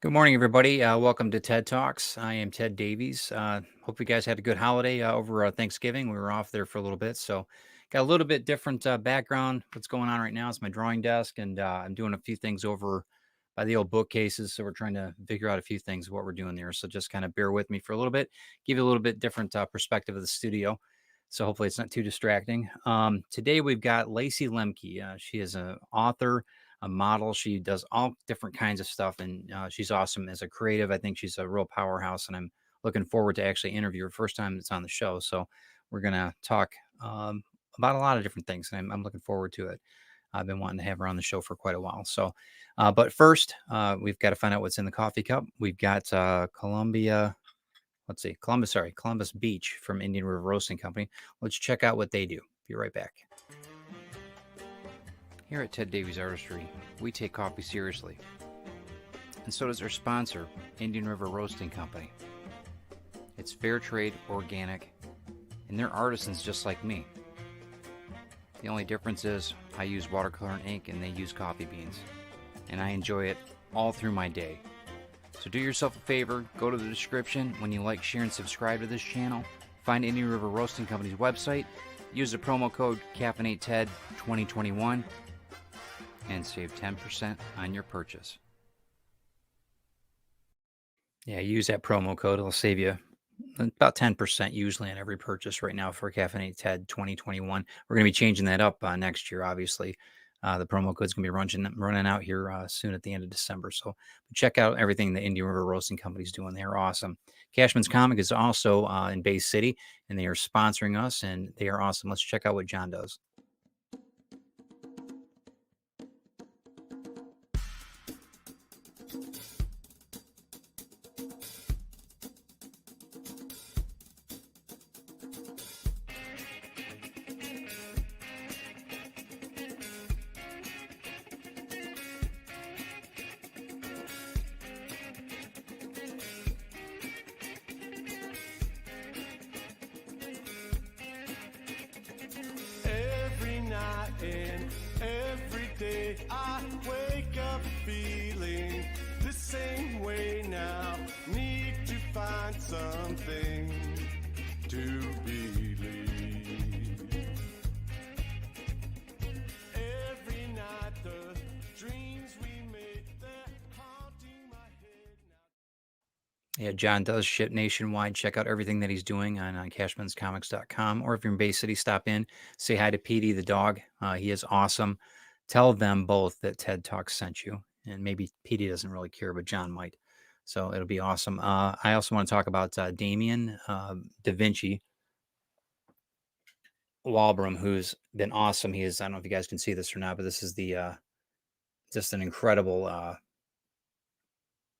Good morning, everybody. Welcome to TED Talks. I am Ted Davies. Hope you guys had a good holiday over Thanksgiving. We were off there for a little bit, so got a little bit different background. What's going on right now is my drawing desk, and I'm doing a few things over by the old bookcases. So we're trying to figure out a few things of what we're doing there. So just kind of bear with me for a little bit, give you a little bit different perspective of the studio. So hopefully it's not too distracting. Today we've got Lacye Lembcke. She is an author, a model. She does all different kinds of stuff, and she's awesome as a creative. I think she's a real powerhouse, and I'm looking forward to actually interview her first time it's on the show. So we're gonna talk about a lot of different things, and I'm looking forward to it. I've been wanting to have her on the show for quite a while. So, but first, we've got to find out what's in the coffee cup. We've got Columbus Beach from Indian River Roasting Company. Let's check out what they do. Be right back. Here at Ted Davies Artistry, we take coffee seriously. And so does our sponsor, Indian River Roasting Company. It's fair trade, organic, and they're artisans just like me. The only difference is I use watercolor and ink and they use coffee beans. And I enjoy it all through my day. So do yourself a favor, go to the description when you like, share, and subscribe to this channel. Find Indian River Roasting Company's website. Use the promo code CaffeinateTed2021 and save 10% on your purchase. Yeah, use that promo code. It'll save you about 10% usually on every purchase right now for Caffeinate TED 2021. We're going to be changing that up next year, obviously. The promo code's going to be running out here soon at the end of December. So check out everything the Indian River Roasting Company's doing. They're awesome. Cashman's Comic is also in Bay City, and they are sponsoring us, and they are awesome. Let's check out what John does. And every day I wake up feeling the same way now. Need to find something to believe. Every night the dreams we make, they're haunting my head now. Yeah, John does ship nationwide. Check out everything that he's doing on cashmanscomics.com. Or if you're in Bay City, stop in. Say hi to Petey the dog. He is awesome. Tell them both that TED Talks sent you. And maybe Petey doesn't really care, but John might. So it'll be awesome. I also want to talk about Damien Da Vinci Walbram, who's been awesome. He is, I don't know if you guys can see this or not, but this is the just an incredible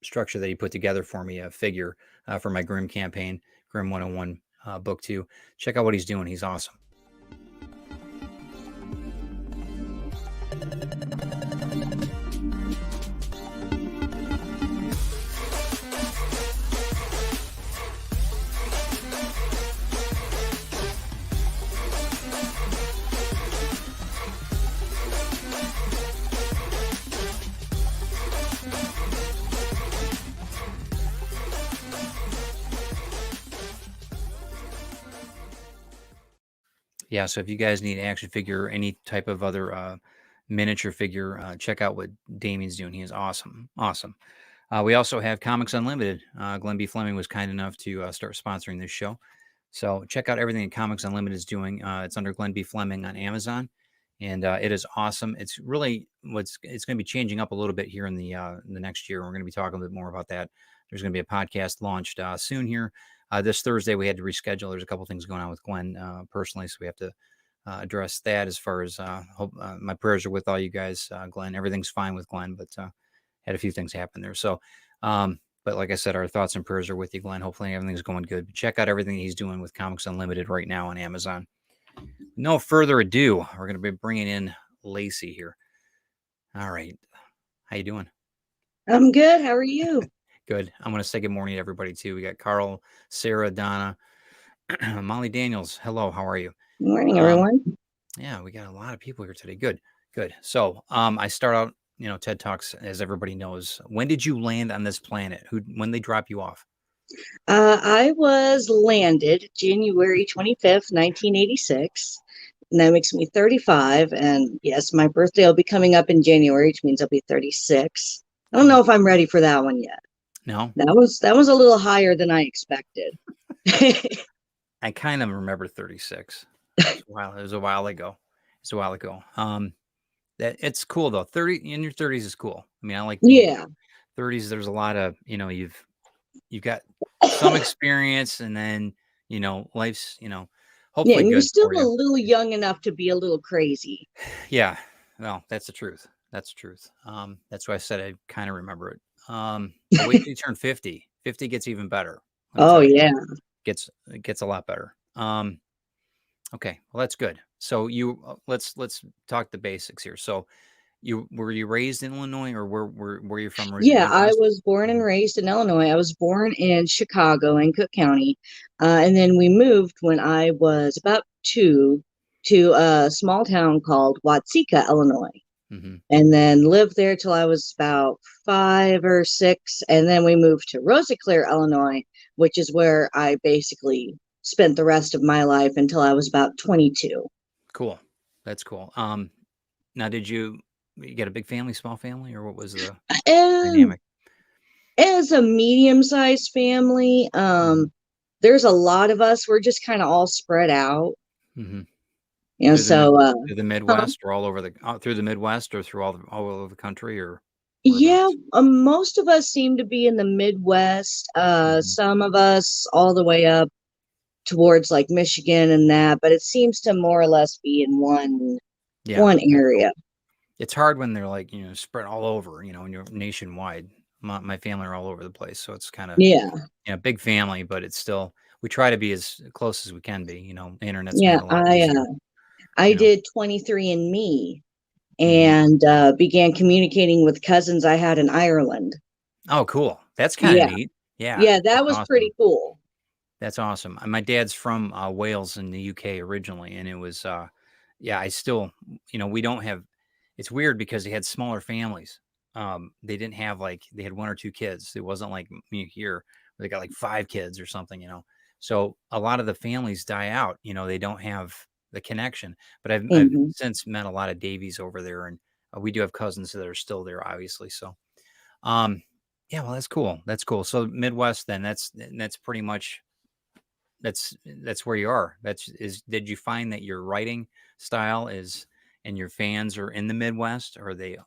structure that he put together for me, a figure for my Grimm campaign, Grimm 101 book 2. Check out what he's doing. He's awesome. Yeah, so if you guys need an action figure or any type of other miniature figure, check out what Damien's doing. He is awesome. Awesome. We also have Comics Unlimited. Glenn B. Fleming was kind enough to start sponsoring this show. So check out everything that Comics Unlimited is doing. It's under Glenn B. Fleming on Amazon. And it is awesome. It's really it's going to be changing up a little bit here in the next year. We're going to be talking a bit more about that. There's going to be a podcast launched soon here. This Thursday, we had to reschedule. There's a couple things going on with Glenn personally, so we have to address that. As far as hope, my prayers are with all you guys, Glenn. Everything's fine with Glenn, but had a few things happen there. So, but like I said, our thoughts and prayers are with you, Glenn. Hopefully everything's going good. But check out everything he's doing with Comics Unlimited right now on Amazon. No further ado, we're going to be bringing in Lacye here. All right. How you doing? I'm good. How are you? Good. I'm going to say good morning to everybody, too. We got Carl, Sarah, Donna, Molly Daniels. Hello. How are you? Good morning, everyone. Yeah, we got a lot of people here today. Good. Good. So I start out TED Talks, as everybody knows. When did you land on this planet? When they drop you off? I was landed January 25th, 1986. And that makes me 35. And yes, my birthday will be coming up in January, which means I'll be 36. I don't know if I'm ready for that one yet. No, That was a little higher than I expected. I kind of remember 36. It was a while ago. It's a while ago. That it's cool though. 30 in your 30s is cool. I mean, I like being Yeah. 30s. There's a lot of, you've got some experience, and then, life's, Yeah, hopefully and you're good still for a you. little young enough to be a little crazy. Yeah. Well, that's the truth. That's the truth. That's why I said I kind of remember it. But wait till you turn 50. 50 gets even better. Let me Oh, tell you, yeah. it gets a lot better. Okay. Well, that's good. So let's talk the basics here. So were you raised in Illinois, or where you from originally? Yeah, I Midwest? was born and Mhm. raised in Illinois. I was born in Chicago in Cook County. And then we moved when I was about 2 to a small town called Watseka, Illinois. Mhm. And then lived there till I was about 5 or 6. And then we moved to Rosiclare, Illinois, which is where I basically spent the rest of my life until I was about 22. Cool. That's cool. Now you got a big family, small family, or what was the And dynamic? as a medium-sized family, Mhm. there's a lot of us. We're just kind of all spread out. Mhm. You know, Through the mid so through the huh? Midwest, or all over through the Midwest, or through all over the country, or Yeah, whereabouts? most of us seem to be in the Midwest. Mhm. Some of us all the way up towards like Michigan and that, but it seems to more or less be in Yeah, one that's cool. area. It's hard when they're like, spread all over, and you're nationwide. My family are all over the place, so it's kind of, Yeah, big family, but it's still, we try to be as close as we can be. The internet's made yeah. it a lot easier. I You know. did 23andMe Hmm. and began communicating with cousins I had in Ireland. Oh, cool. That's kind of Yeah, neat. Yeah, yeah, that that's was pretty awesome. cool. That's awesome. My dad's from Wales in the UK originally, and it was, yeah. I still, we don't have. It's weird because they had smaller families. They didn't have, like, they had one or two kids. It wasn't like me here, where they got like five kids or something. So a lot of the families die out. They don't have the connection. But I've Hmm. since met a lot of Davies over there, and we do have cousins that are still there, obviously. So, um, yeah. Well, that's cool. That's cool. So Midwest, then that's pretty much that's where you are. Did you find that your writing style is, and your fans are in the Midwest, or are they,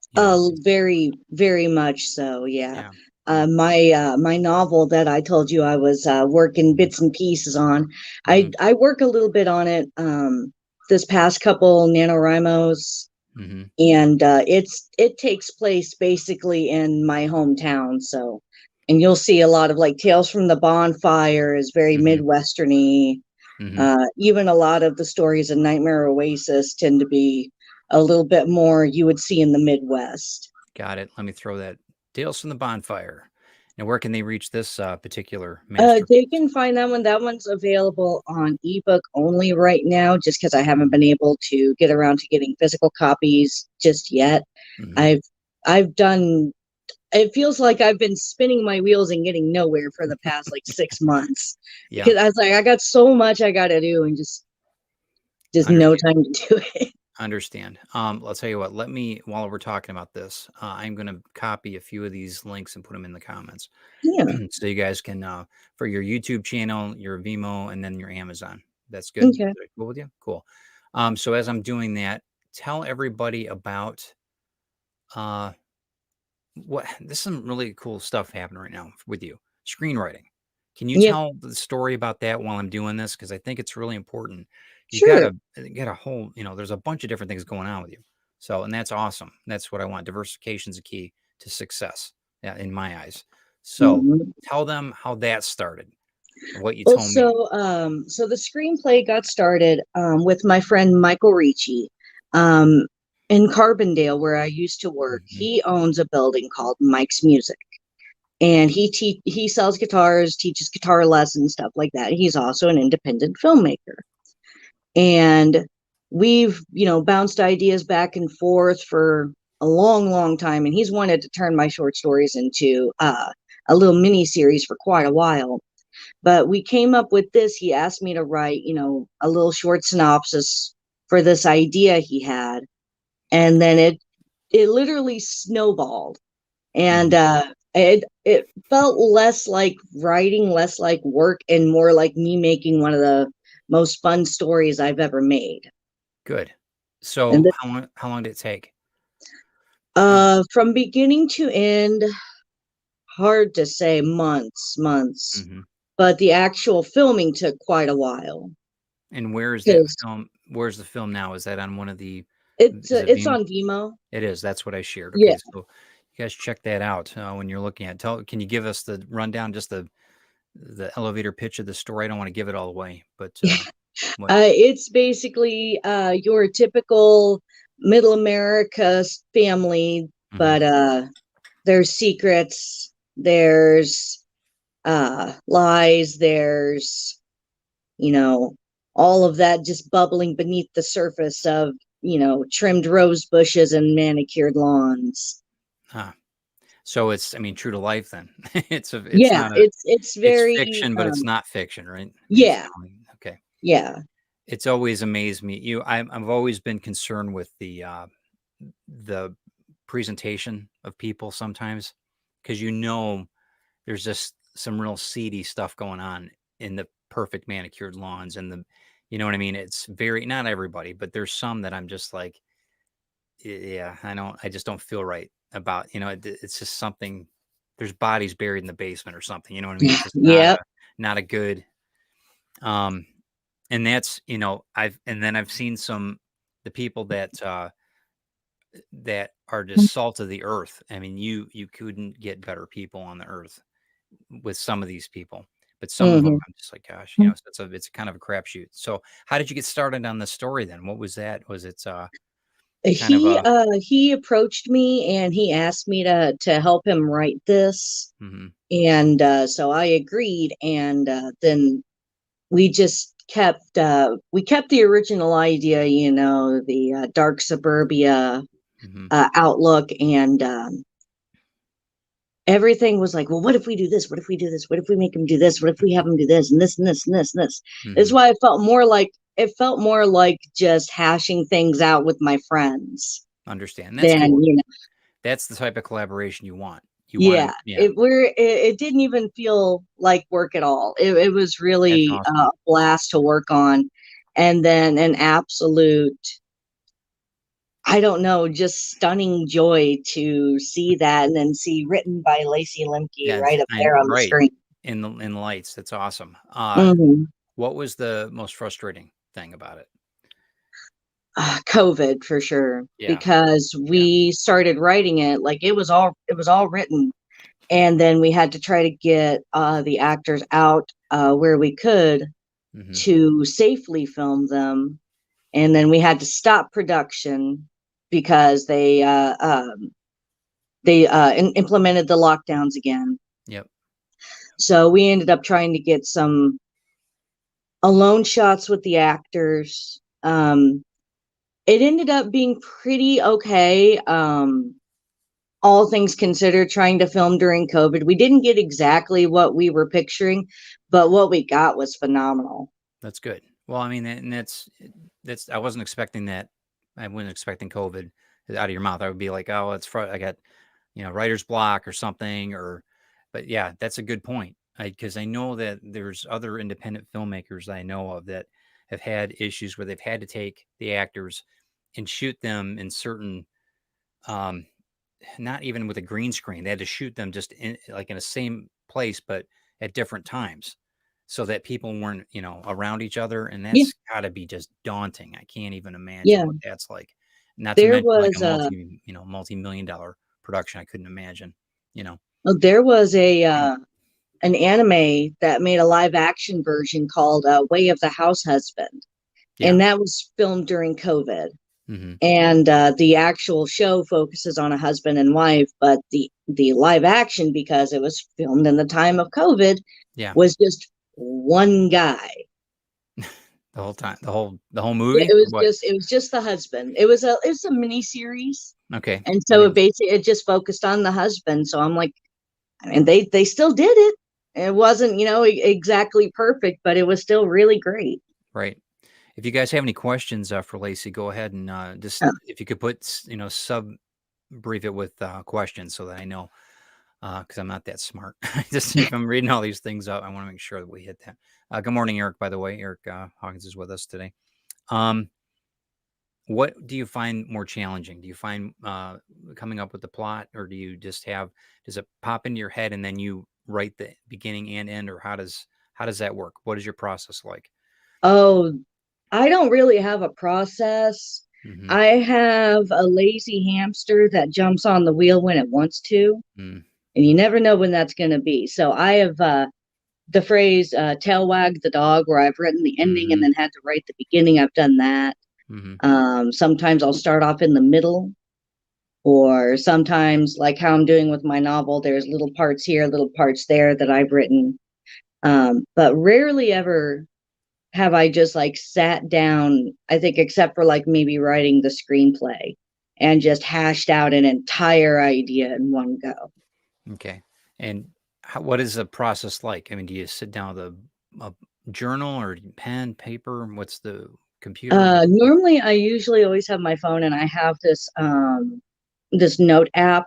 Very, very much so. Yeah. yeah. Yeah. My novel that I told you I was working Mhm. bits and pieces on, I Mhm. I work a little bit on it this past couple NaNoWriMos, Mhm. and it takes place basically in my hometown. So, and you'll see a lot of like Tales from the Bonfire is very Mhm. Midwesterny. Mhm. Even a lot of the stories in Nightmare Oasis tend to be a little bit more you would see in the Midwest. Got it. Let me throw that. Tales from the Bonfire. Now, where can they reach this particular They masterpiece? can find that one. That one's available on ebook only right now, just because I haven't Mhm. been able to get around to getting physical copies just yet. Mhm. I've I've done. It feels like I've been spinning my wheels and getting nowhere for the past like 6 months Yeah. because I was like, I got so much I got to do and just no Understand. time to do it. Understand. I'll tell you what. Let me, while we're talking about this, I'm going to copy a few of these links and put them in the comments. Yeah. So you guys can, for your YouTube channel, your Vimeo, and then your Amazon. That's good. Is Okay. that cool with you? Cool. So as I'm doing that, tell everybody about, uh, what there's some really cool stuff happening right now with you. Screenwriting. Can you Yeah. tell the story about that while I'm doing this? Because I think it's really important. You got Sure. to get a whole, there's a bunch of different things going on with you. So, and that's awesome. That's what I want. Diversification is a key to success, yeah, in my eyes. So Mhm. tell them how that started, what you Well, told me. so the screenplay got started with my friend Michael Ricci um, in Carbondale, where I used to work. Mhm. He owns a building called Mike's Music, and he sells guitars, teaches guitar lessons, stuff like that. He's also an independent filmmaker, and we've bounced ideas back and forth for a long, long time, and he's wanted to turn my short stories into a little mini series for quite a while. But we came up with this. He asked me to write, a little short synopsis for this idea he had, and then it literally snowballed, and it felt less like writing, less like work, and more like me making one of the most fun stories I've ever made. Good. And So how long did it take? from beginning to end, hard to say, months, Mhm. but the actual filming took quite a while And where is that because film? Where's the film now? Is that on one of the is it it's Vimeo? on Vimeo. It is. That's what I shared. Yeah. Okay, so you guys check that out when you're looking at. Can you give us the rundown, just the elevator pitch of the story? I don't want to give it all away, but what? It's basically your typical middle America family, Mhm. but there's secrets, there's lies, there's, you know, all of that just bubbling beneath the surface of, trimmed rose bushes and manicured lawns. Huh. So it's, I mean, true to life then. It's Yeah, not a it's it's very fiction, but it's not fiction, right? It's yeah, okay. yeah. It's always amazed me. I've always been concerned with the presentation of people sometimes, because there's just some real seedy stuff going on in the perfect manicured lawns and you know what I mean? It's very, not everybody, but there's some that I'm just like, Yeah, I just don't feel right about, it's just something. There's bodies buried in the basement or something. You know what I mean? It's just Yep. not a good. Um, and that's, I've seen the people that are just salt of the earth. I mean, you couldn't get better people on the earth with some of these people, but some of them, Mhm. I'm just like, gosh, so it's kind of a crapshoot. So how did you get started on the story then? What was that? Was it kind of a? He approached me and he asked me to help him write this, Mhm. and so I agreed, and then we kept the original idea, the dark suburbia Mhm. outlook, and everything was like, well, what if we do this? What if we do this? What if we make him do this? What if we have him do this and this and this and this and this? That's Mhm. why it felt more like just hashing things out with my friends Understand. That's than, cool. That's the type of collaboration you want. You want yeah, to, yeah, it didn't even feel like work at all. It was that's really a awesome. blast to work on, and then an absolute, I don't know, just stunning joy to see that and then see written by Lacye Lembcke Yeah, right up there on the right. screen. In the lights. That's awesome. Mhm. What was the most frustrating thing about it? COVID for sure, Yeah, because yeah. we started writing it like it was all written, and then we had to try to get the actors out where we could Mhm. to safely film them, and then we had to stop production because they implemented the lockdowns again. Yep. So we ended up trying to get some alone shots with the actors. It ended up being pretty okay. All things considered, trying to film during COVID, we didn't get exactly what we were picturing, but what we got was phenomenal. That's good. Well, I mean, and that's I wasn't expecting that. I wasn't expecting COVID out of your mouth. I would be like, oh, I got, writer's block or something, but yeah, that's a good point. Because I know that there's other independent filmmakers I know of that have had issues where they've had to take the actors and shoot them in certain, um, not even with a green screen. They had to shoot them just in a same place, but at different times, so that people weren't, around each other. And Yeah, that's got to be just daunting. I can't even imagine yeah. what that's like. Not to There mention like was a multi-million dollar production. I couldn't imagine, you know. there was an anime that made a live action version called Way of the House Husband, Yeah. and that was filmed during COVID. Hmm. And the actual show focuses on a husband and wife, but the live action, because it was filmed in the time of COVID, Yeah. was just one guy. The whole time, the whole movie, or what? It was just the husband. It was a mini series. Okay. And I so didn't. it just focused on the husband. So I'm like, and they still did it. It wasn't, exactly perfect, but it was still really great. Right. If you guys have any questions for Lacey, go ahead and just Uh, if you could put sub brief it with questions so that I know because I'm not that smart. Just if I'm reading all these things up, I want to make sure that we hit that. Good morning, Eric. By the way, Eric Hawkins is with us today. Um, what do you find more challenging? Do you find coming up with the plot, or do you just does it pop into your head and then you write the beginning and end, or how does that work? What is your process like? Oh, I don't really have a process. Mm-hmm. I have a lazy hamster that jumps on the wheel when it wants to, Mm, and you never know when that's going to be. So I have the phrase tail wag the dog, where I've written the ending and mm-hmm. then had to write the beginning. I've done that. Mm-hmm. Sometimes I'll start off in the middle, or sometimes, like how I'm doing with my novel, there's little parts here, little parts there that I've written. But rarely ever have I just like sat down, I think, except for like maybe writing the screenplay and just hashed out an entire idea in one go. Okay. And what is the process like? I mean, do you sit down with a journal or pen, paper? What's the computer? Normally I usually always have my phone, and I have this note app,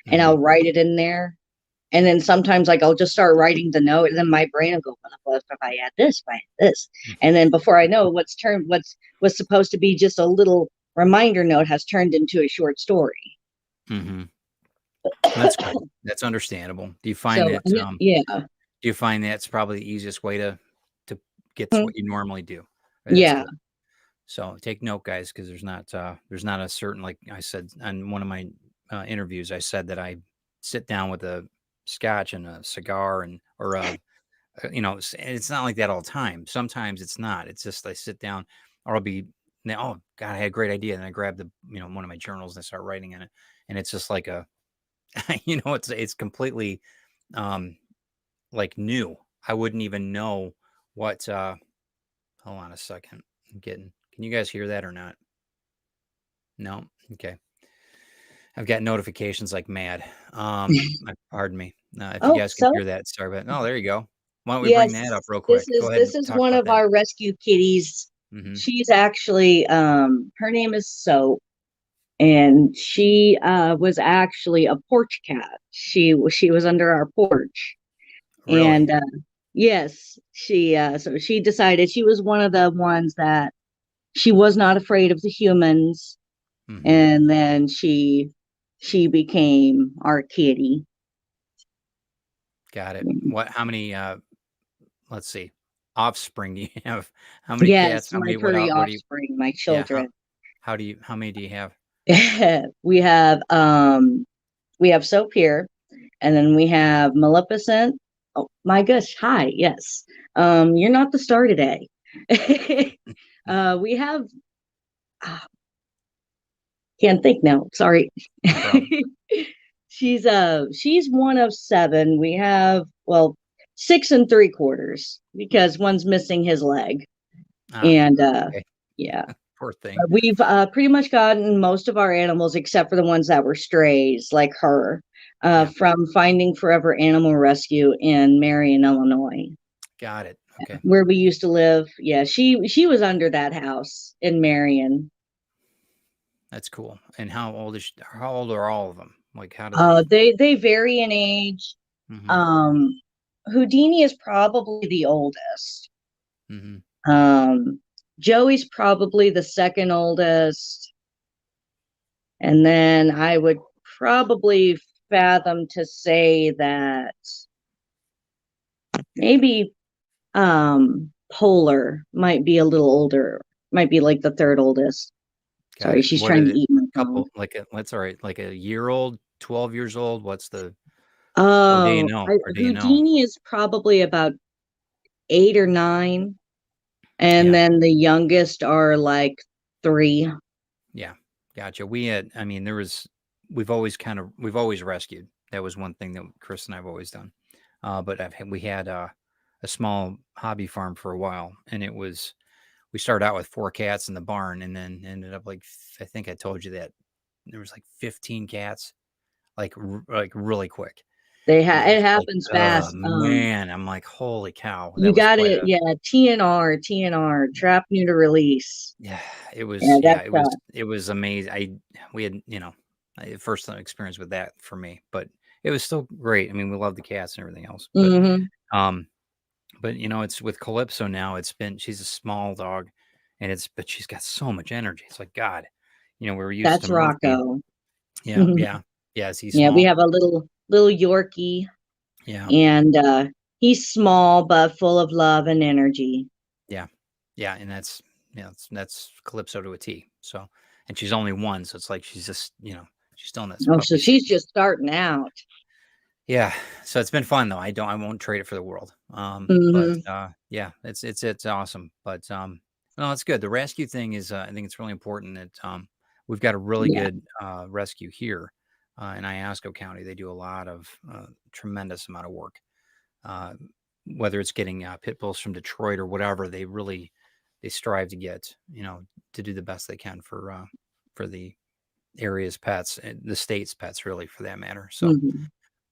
and Mm-hmm. I'll write it in there. And then sometimes, like, I'll just start writing the note, and then my brain will go, "What if I add this, if I add this?" And then before I know, what's was supposed to be just a little reminder note has turned into a short story. Mm-hmm. That's cool. That's understandable. Do you find So that yeah, do you find that's probably the easiest way to get to Mhm. what you normally do? Right, that's Yeah. good. So take note, guys, because there's not a certain, like I said on one of my interviews, I said that I sit down with a scotch and a cigar and or a it's not like that all the time. Sometimes it's not. It's just I sit down or I'll be oh God, I had a great idea. And I grab the one of my journals and I start writing in it. And it's just like a it's completely um like new. I wouldn't even know what hold on a second. I'm getting can you guys hear that or not? No? Okay. I've got notifications like mad. Pardon me. If you Oh, guys can so hear that, sorry about oh, there you go. Why don't we bring that up yes, real this quick? Go is ahead this and is talk one about of that. our rescue kitties. Mhm. She's actually her name is Soap, and she was actually a porch cat. She was under our porch, Really? and yes, so she decided she was one of the ones that she was not afraid of the humans, Mhm. and then she became our kitty. Got it. What how many, let's see, offspring do you have? How many cats? Yes, How my many furry what do you offspring, my yeah, children. how many do you have? we have Soap here, and then we have Maleficent. Oh my gosh, hi, yes. You're not the star today. We have ah, can't think now. Sorry. No problem. She's one of seven. We have, well, 6 3/4 because one's missing his leg. Ah, And okay. yeah. Poor thing. But we've pretty much gotten most of our animals, except for the ones that were strays, like her, Yeah. from Finding Forever Animal Rescue in Marion, Illinois, Got it. Okay. where we used to live. Yeah, she was under that house in Marion. That's cool. And how old are all of them? Like, how do they They vary in age. Mhm. Um, Houdini is probably the oldest. Mhm. Um, Joey's probably the second oldest, and then I would probably fathom to say that maybe Polar might be a little older, might be like the third oldest. Got Sorry, it. she's What trying is to it? eat my phone. Couple like a that's all right. Like a year old, 12 years old? What's the or do you Oh, know? Or do you know? Houdini is probably about 8 or 9, and Yeah. then the youngest are like 3. Yeah. Gotcha. We had I mean, we've always rescued. That was one thing that Chris and I've always done. But we had a small hobby farm for a while, and we started out with 4 cats in the barn, and then ended up like I think I told you that there was like 15 cats, like really quick. And I It was like, happens oh fast. man, I'm like, holy cow, You that was got quite it. a Yeah, TNR, trap, neuter, release. yeah. Yeah, It was amazing. We had first experience with that for me, but it was still great. I mean, we love the cats and everything else, um, but it's with Calypso now. She's a small dog, but she's got so much energy. It's like God, we were used to that's Murphy. Rocco. Yeah, yeah, yeah. Is he Yeah, we small? have a little Yorkie, Yeah, and he's small but full of love and energy. yeah, yeah. And that's Calypso to a T. So, and she's only one, so it's like she's just she's still in this Oh, so puppy she's stage. just starting out. Yeah, so it's been fun though. I won't trade it for the world. But Hmm. yeah, it's awesome. But no, it's good. The rescue thing is, I think it's really important that we've got a really Yeah. good rescue here in Iosco County. They do a lot of tremendous amount of work. Uh, whether it's getting pit bulls from Detroit or whatever, they strive to get to do the best they can for the area's pets, the state's pets, really, for that matter. So. Hmm.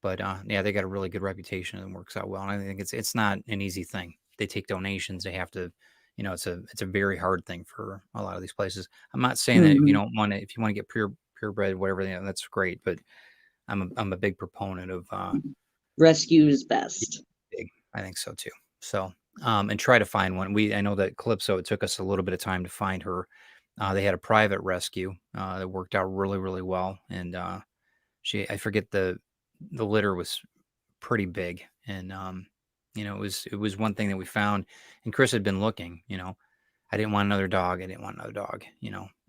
But yeah, they got a really good reputation and works out well. And I think it's not an easy thing. They take donations. They have to, it's a very hard thing for a lot of these places. I'm not saying that Hmm. if you want to get purebred, whatever, that's great. But I'm a big proponent of Rescue is yeah, best. big. I think so too. So and try to find one. I know that Calypso. It took us a little bit of time to find her. They had a private rescue that worked out really really well, and I forget the litter was pretty big, and it was one thing that we found, and Chris had been looking. I didn't want another dog. I didn't want another dog.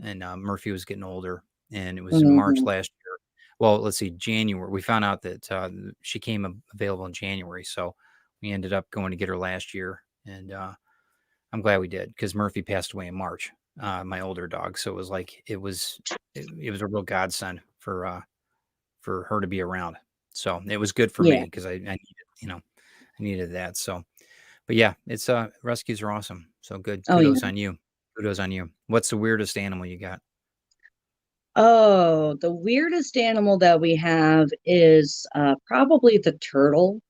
And Murphy was getting older, and it was in March Hmm. last year. Well, let's see, January. We found out that she came available in January, so we ended up going to get her last year, and I'm glad we did because Murphy passed away in March. My older dog, so it was like it was a real godsend for her to be around. So it was good for Yeah. me because I needed, I needed that. So, but yeah, it's rescues are awesome. So good. Oh yeah. Kudos on you. Kudos on you. What's the weirdest animal you got? Oh, the weirdest animal that we have is probably the turtle.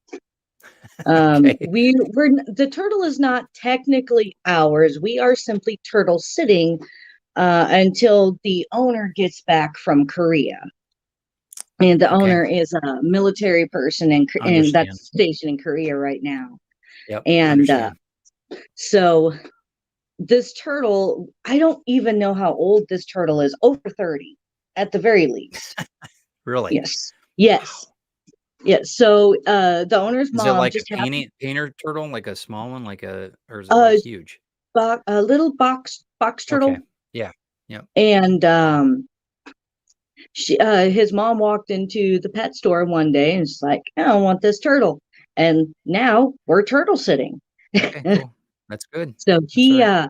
Okay. The turtle is not technically ours. We are simply turtle sitting until the owner gets back from Korea. And the Okay. owner is a military person, and Understand. that's stationed in Korea right now. Yep. And Understand. so this turtle, I don't even know how old this turtle is, over 30 at the very least. Really? Yes. Yes. Wow. Yes. So the owner's Is it mom like just a happened painter turtle, like a small one, or is it like a huge? a little box Okay. turtle, Yeah. Yep. and his mom walked into the pet store one day and was like, I don't want this turtle. And now we're turtle sitting. Okay. Cool. That's good. So That's he right.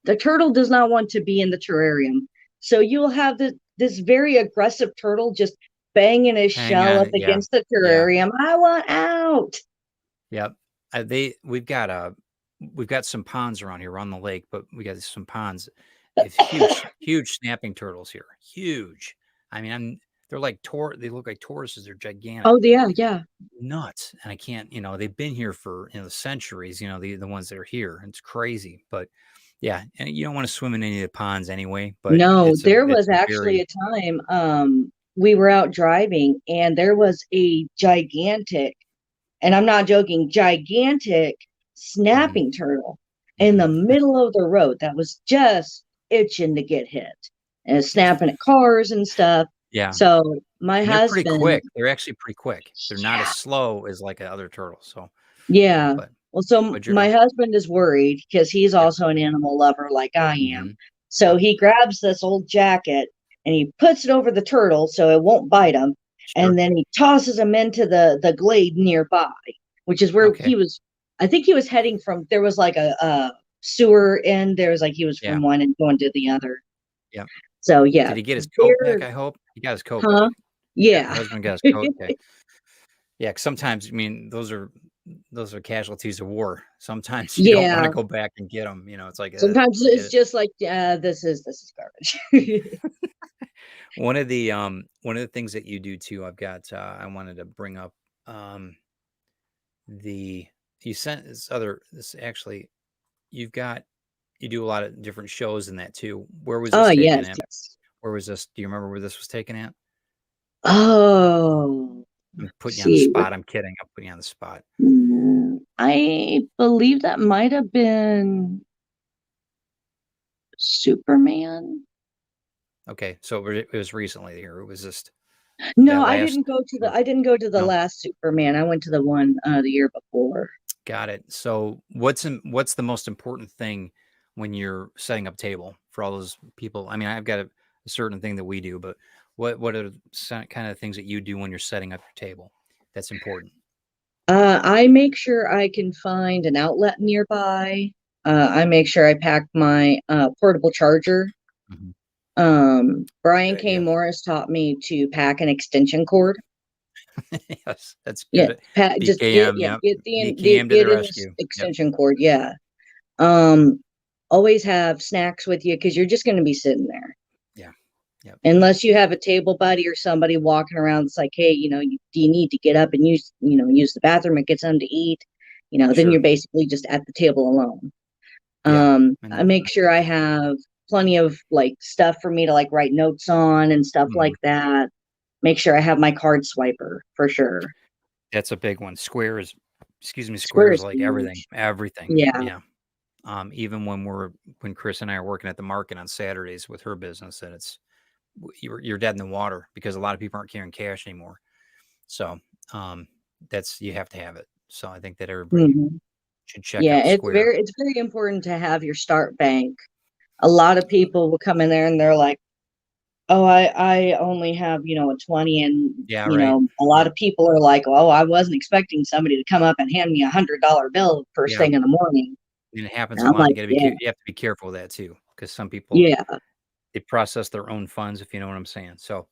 the turtle does not want to be in the terrarium. So you'll have this very aggressive turtle just banging his Hang shell up on. Yeah. against the Yeah. terrarium. I want out. Yep. We've got some ponds around here. We're on the lake, but we got some ponds. They have huge snapping turtles here. Huge. I mean, they're like they look like tortoises. They're gigantic, Oh yeah, yeah. nuts. And I can't, they've been here for centuries. The ones that are here. It's crazy, but yeah, and you don't want to swim in any of the ponds anyway. But No, there it's was a actually very a time we were out driving and there was a gigantic, and I'm not joking, gigantic mhm, snapping turtle in the mhm. middle of the road that was just itching to get hit and snapping at cars and stuff. Yeah, So my and they're pretty husband, quick. They're actually pretty quick. They're not as yeah, slow as like a other turtle. So, yeah. but Well, so but my you're husband is worried because he's yep. also an animal lover like I am. Mhm. So Yep. he grabs this old jacket and he puts it over the turtle so it won't bite him. Sure. And then he tosses him into the glade nearby, which is where Okay. he was. I think he was heading from. There was like a sewer end. There was like he was Yeah. from one and going to the other. Yep. So yeah, Did he get his coat there, back, I hope? He got his coat huh? back. Your Yeah. husband got his coat? Okay. Yeah, 'cause sometimes, I mean, those are those are casualties of war. Sometimes you don't want to Yeah. go back and get them. It's like, Sometimes forget it's it. just like, this is garbage. One of the things that you do too, I wanted to bring up, um, the you sent this actually, you've got you do a lot of different shows in that too. Where was Oh, this taken yes, at? yes. Where was this? Do you remember where this was taken at? Oh, I'm let's putting you on the see. spot. I'm kidding. I'm putting you on the spot. I believe that might have been Superman. Okay, so it was recently here. It was just No, that last. I didn't go to the No, last Superman. I went to the one the year before. got it. So what's the most important thing when you're setting up a table for all those people? I mean, I've got a certain thing that we do, but what are kind of things that you do when you're setting up your table that's important? I make sure I can find an outlet nearby. I make sure I pack my portable charger. Mhm. Brian Good K. idea. Morris taught me to pack an extension cord. Yes, that's Yeah, good. just get BKM, yeah, yep. get the BKM to get the an rescue. Yep, extension cord. Yeah. Um, Always have snacks with you because you're just going to be sitting there. yeah, yep, Unless you have a table buddy or somebody walking around, it's like, hey, do you need to get up and use the bathroom and get something to eat? Then you're sure. basically just at the table alone. Yeah, and I that's make not sure good. I have plenty of like stuff for me to like write notes on and stuff like Mhm. that. Make sure I have my card swiper for sure. That's a big one. Squares, excuse me, Square squares is like everything, huge. everything. Yeah. Yeah. Even when Chris and I are working at the market on Saturdays with her business, and you're dead in the water because a lot of people aren't carrying cash anymore. So that's you have to have it. So I think that everybody Mhm. should check Yeah, out Square. it's very important to have your start bank. A lot of people will come in there and they're like, "Oh, I only have, a 20." And, Yeah, right. a lot Yep. of people are like, "Oh, I wasn't expecting somebody to come up and hand me $100 bill first Yeah, thing in the morning." and it happens And a I'm lot. like, "Yeah, You have to be careful of that too, because some people yeah, they process their own funds, if you know what I'm saying. So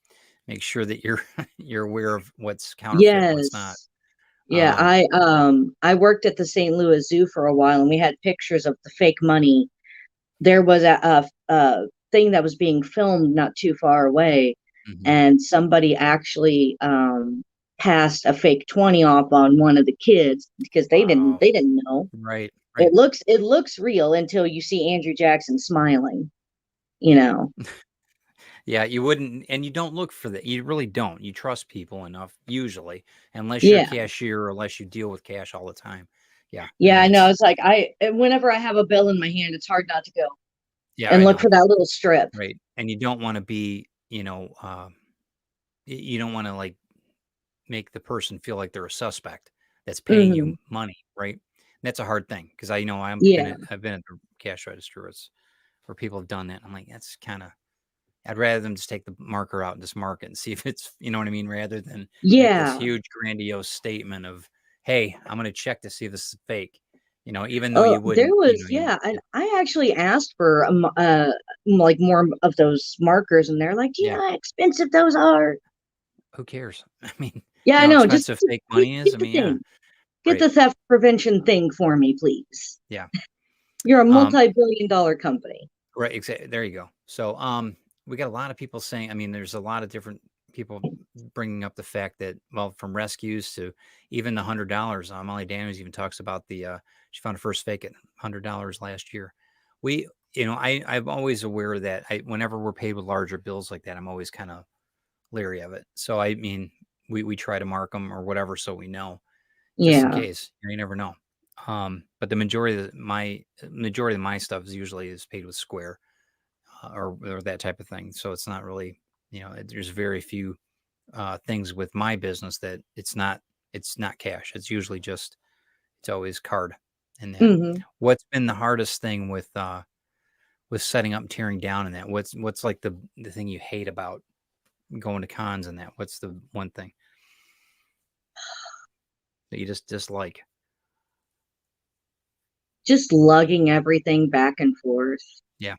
make sure that you're you're aware of what's counterfeit and what's not. yes." Yeah, Um, I worked at the St. Louis Zoo for a while and we had pictures of the fake money. There was a thing that was being filmed not too far away, mhm. and somebody actually passed a fake 20 off on one of the kids because Wow. they didn't know. Right, It right. looks real until you see Andrew Jackson smiling, you know. Yeah, you wouldn't, and you don't look for that. You really don't. You trust people enough, usually, unless you're a Yeah. cashier or unless you deal with cash all the time. Yeah, I Yeah, mean I know. it's It's like whenever I have a bill in my hand, it's hard not to go yeah, and I look know, for that little strip. right? And you don't want to be, you don't want to like make the person feel like they're a suspect that's paying you Hmm. money, right? That's a hard thing because I know Yeah. I've been at the cash register where people have done that. I'm like, that's kind of I'd rather them just take the marker out and just mark it and see if it's you know what I mean, rather than make this Yeah. huge grandiose statement of, "Hey, I'm gonna check to see if this is fake." Even though Oh, you there wouldn't, was, you yeah, and I actually asked for like more of those markers, and they're like, "Do you yeah, know how expensive those are?" who cares? I mean, Yeah, you I know how know. Just, expensive just fake get, money is? get I the mean, yeah, thing, get right. the theft prevention thing for me, please. Yeah. You're a Um, multi-billion-dollar company. right, there you go. So, we got a lot of people saying I mean, there's a lot of different people bringing up the fact that, well, from rescues to even the $100, Molly Daniels even talks about she found her first fake at $100 last year. We I'm always aware of that whenever we're paid with larger bills like that, I'm always kinda leery of it. So, I mean, we try to mark them or whatever so we know just in Yeah. case, you never know. But the majority of my stuff is paid with Square, or that type of thing. So it's not really, there's very few things with my business that it's not cash. It's usually it's always card and that. Hmm. What's been the hardest thing with setting up and tearing down and that? What's like the thing you hate about going to cons and that? What's the one thing that you just dislike? Just lugging everything back and forth. Yeah,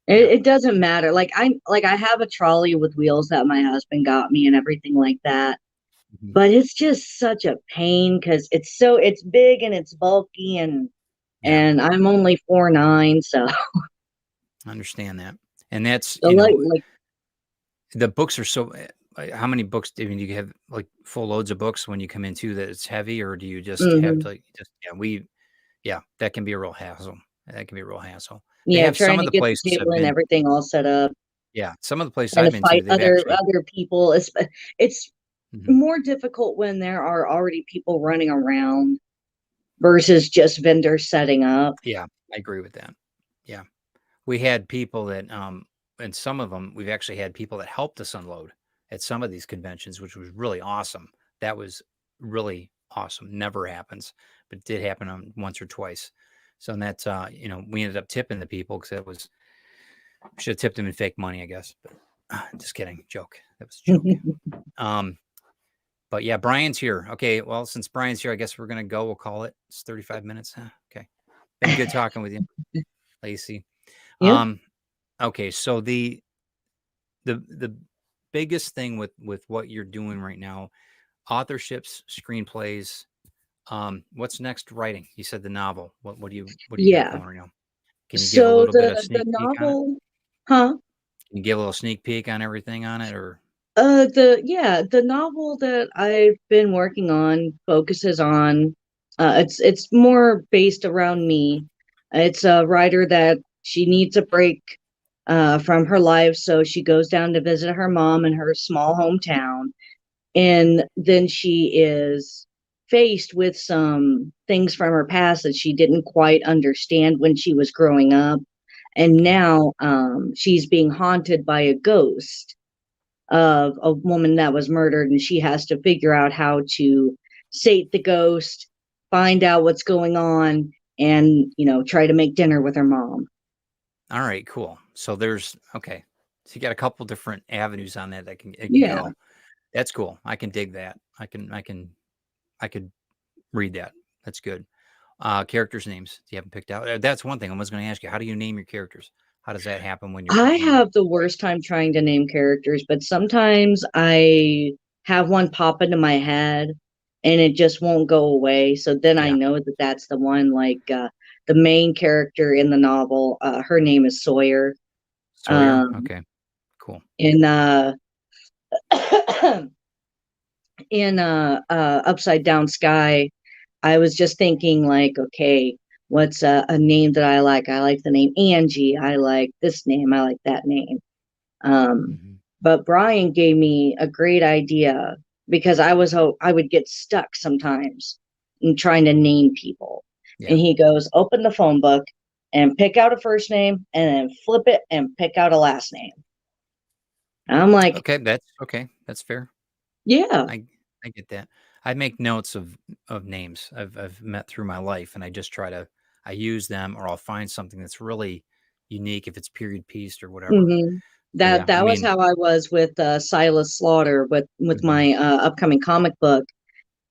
It, yeah. it doesn't matter. Like I have a trolley with wheels that my husband got me and everything like that. Mhm. but it's just such a pain because it's big and it's bulky Yeah, and I'm only 4'9", so I understand that. And that's, so like the books are so how many books do you have, like, full loads of books when you come into that it's heavy, or do you just have mhm. to just yeah, that can be a real hassle. That can be a real hassle. They Yeah, have some trying of to the get the places table I've and been everything all set up, yeah, some of the places trying I've to been to, fight they've actually other people. It's mhm. more difficult when there are already people running around versus just vendors setting up. Yeah, I agree with that. Yeah. We had people that, and some of them, we've actually had people that helped us unload at some of these conventions, which was really awesome. That was really awesome. Never happens, but it did happen on once or twice. So and that's, we ended up tipping the people because it was should have tipped them in fake money, I guess. But just kidding, joke. That was a joke. Um, but yeah, Brian's here. Okay, well, since Brian's here, I guess we're gonna go. We'll call it. It's 35 minutes. Huh? Okay, been good talking with you, Lacey. Yep. Um, okay, so the biggest thing with what you're doing right now, authorships, screenplays, what's next writing? You said the novel. What do you got Yeah. going right now? Can you give a So little bit of the sneak peek on it? novel, huh? Can you give a little sneak peek on everything on it or The novel that I've been working on focuses on it's more based around me. It's a writer that she needs a break from her life, so she goes down to visit her mom in her small hometown, and then she is faced with some things from her past that she didn't quite understand when she was growing up, and okay. now she's being haunted by a ghost of a woman that was murdered, and she has to figure out how to sate the ghost, find out what's going on, and try to make dinner with her mom. All right, cool. So there's okay. So you got a couple different avenues on that it can Yeah. go. That's cool. I can dig that. I could read that. That's good. Characters' names. You haven't picked out. That's one thing I was going to ask you. How do you name your characters? How does that happen I when you're have the worst time trying to name characters, but sometimes I have one pop into my head and it just won't go away. So then I yeah, know that that's the one. Like the main character in the novel, her name is Sawyer. Sawyer? Um, Okay, cool. in Upside Down Sky, I was just thinking like, okay, what's a name that I like? I like the name Angie. I like this name. I like that name. Um, Mhm. but Brian gave me a great idea because I would get stuck sometimes in trying to name people. And Yeah. he goes, open the phone book and pick out a first name and then flip it and pick out a last name. And I'm like, Okay, that's fair. yeah. I I get that. I make notes of names I've met through my life, and I use them, or I'll find something that's really unique if it's period pieced or whatever. Hmm. So, That yeah, I that was mean how I was with Silas Slaughter with mhm, my upcoming comic book.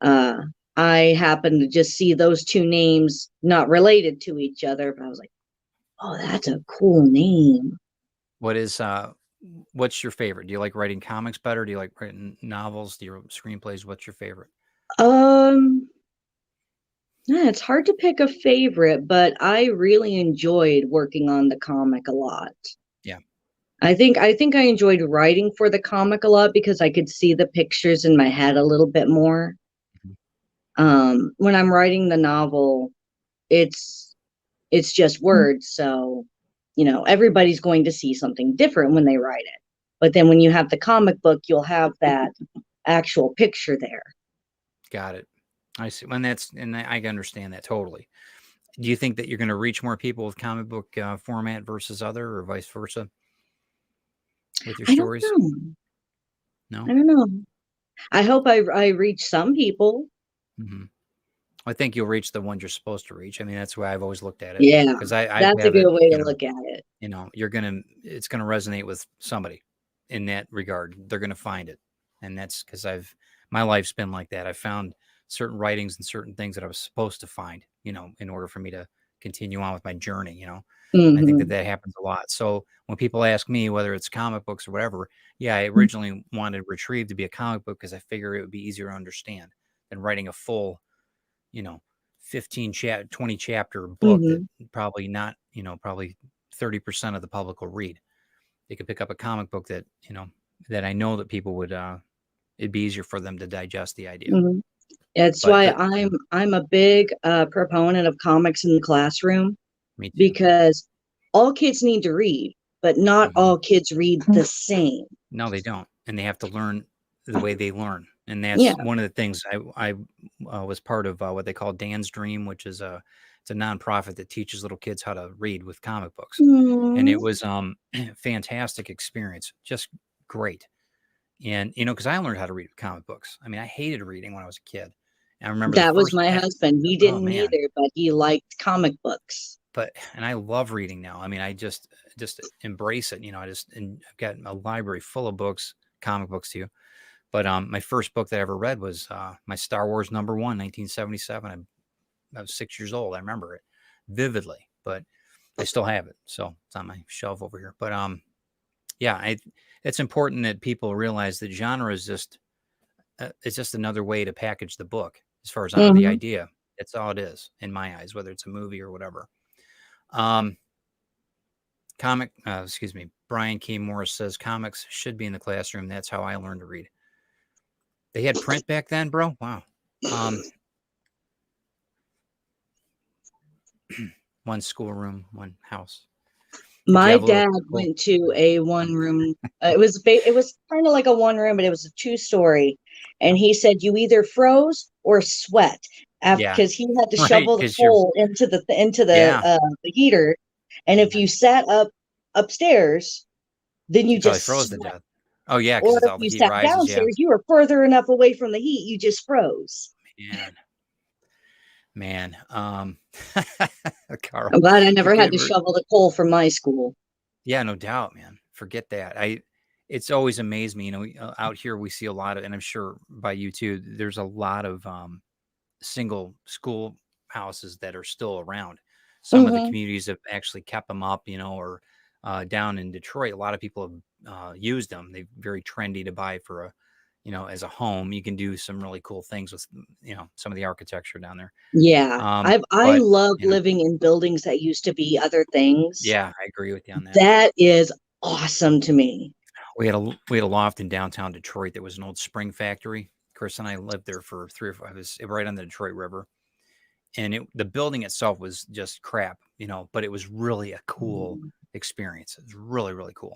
Uh, I happened to just see those two names not related to each other, but I was like, oh, that's a cool name. what is, what's your favorite? Do you like writing comics better? Do you like writing novels? Do you write screenplays? What's your favorite? Um, yeah, it's hard to pick a favorite, but I really enjoyed working on the comic a lot. Yeah. I think I enjoyed writing for the comic a lot because I could see the pictures in my head a little bit more. Mhm. When I'm writing the novel, it's it's just words, so everybody's going to see something different when they write it. But then when you have the comic book, you'll have that actual picture there. Got it. I see. When that's and I understand that totally. Do you think that you're gonna reach more people with comic book, format versus other or vice versa with your I don't stories? know. I No? don't know. I hope I reach some people. Mhm. I think you'll reach the ones you're supposed to reach. I mean, that's why I've always looked at it Yeah, because I that's a have good it, way to look at it. it's gonna resonate with somebody in that regard. They're gonna find it, and that's because my life's been like that. I found certain writings and certain things that I was supposed to find, in order for me to continue on with my journey, you know. I think that Hmm. that happens a lot. So when people ask me whether it's comic books or whatever, yeah, I originally wanted Retrieve to be a comic book because I figure it would be easier to understand than writing a full, you know, 20 chapter book that Hmm. probably not, you know, probably 30% of the public will read. They could pick up a comic book that, you know, that I know that people would, it'd be easier for them to digest the idea. Hmm. It's But why the, I'm a big proponent of comics in the classroom, me too. because all kids need to read, but not Mhm. all kids read the same. No, they don't, and they have to learn the way they learn, and Yeah. that's one of the things I was part of, what they call Dan's Dream, which is a it's a nonprofit that teaches little kids how to read with comic books, and Mm, it was, fantastic experience, just great, and, you know, because I learned how to read with comic books. I mean, I hated reading when I was a kid, and I remember the that was first my eh husband. He oh, didn't man, either, but he liked comic books. but and I love reading now. I mean, I just embrace it, you know, and I've got a library full of books, comic books too. But my first book that I ever read was my Star Wars #1, 1977. I was 6 years old. I remember it vividly, but I still have it, so it's on my shelf over here. But yeah, it's important that people realize that genre is just it's just another way to package the book, as far as the Hmm. idea. That's all it is in my eyes, whether it's a movie or whatever. Um, excuse me. Brian K. Morris says comics should be in the classroom. That's how I learned to read. They had print back then, bro. Wow. Um, one schoolroom, one house. Did you My have a little dad cool? went to a one room. It was kind of like a one room, but it was a two-story. And he said you either froze or sweat after, Yeah, because he had to right. shovel the Because you're, coal into yeah, the heater. And if yeah. you sat upstairs, then you You probably just froze to sweat. death. Oh yeah, because Or it's if all the you heat sat rises. Yeah, downstairs, you were further enough away from the heat, you just froze. man, man. Carl, I'm glad I the never had kid. to shovel the coal from my school. Yeah, no doubt, man. Forget that. It's always amazed me. You know, out here we see a lot of, and I'm sure by you too. There's a lot of single school houses that are still around. Some of the Hmm. communities have actually kept them up, you know, or down in Detroit, a lot of people have used them. They're very trendy to buy for a, you know, as a home. You can do some really cool things with, you know, some of the architecture down there. Yeah, I But love you know, living in buildings that used to be other things. yeah, I agree with you on that. That is awesome to me. We had a loft in downtown Detroit that was an old spring factory. Chris and I lived there for 3 or 4. I was right on the Detroit River, and the building itself was just crap, you know, but it was really a cool experience. It was really, really cool.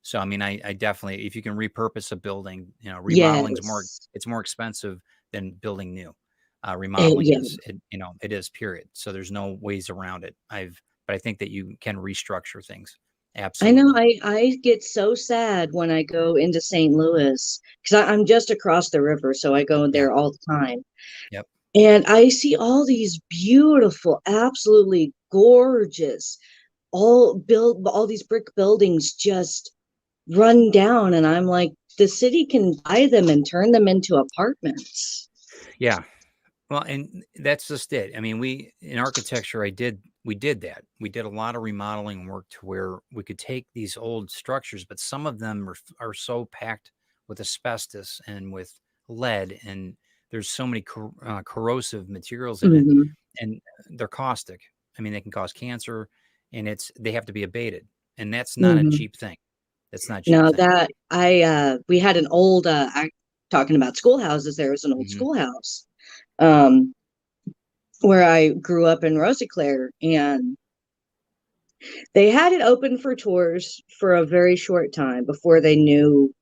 So, I mean, I definitely, if you can repurpose a building, you know, remodeling's more, Yes. it's more expensive than building new. Remodeling Yeah. is, you know, it is, period. So there's no ways around it. But I think that you can restructure things. I know Absolutely. I get so sad when I go into St. Louis, because I'm just across the river, so I go Yeah. there all the time. Yep. And I see all these beautiful, absolutely gorgeous, all these brick buildings just run down. And I'm like, the city can buy them and turn them into apartments. Yeah. Well, and that's just it. I mean, in architecture, we did that. We did a lot of remodeling work to where we could take these old structures, but some of them are so packed with asbestos and with lead, and there's so many corrosive materials in it, Hmm. and they're caustic. I mean, they can cause cancer, and they have to be abated, and that's not a Hmm. cheap thing. That's not a cheap No, thing. that we had an old talking about schoolhouses, there was an old Hmm. schoolhouse um where I grew up in Rosiclare, and they had it open for tours for a very short time before they knew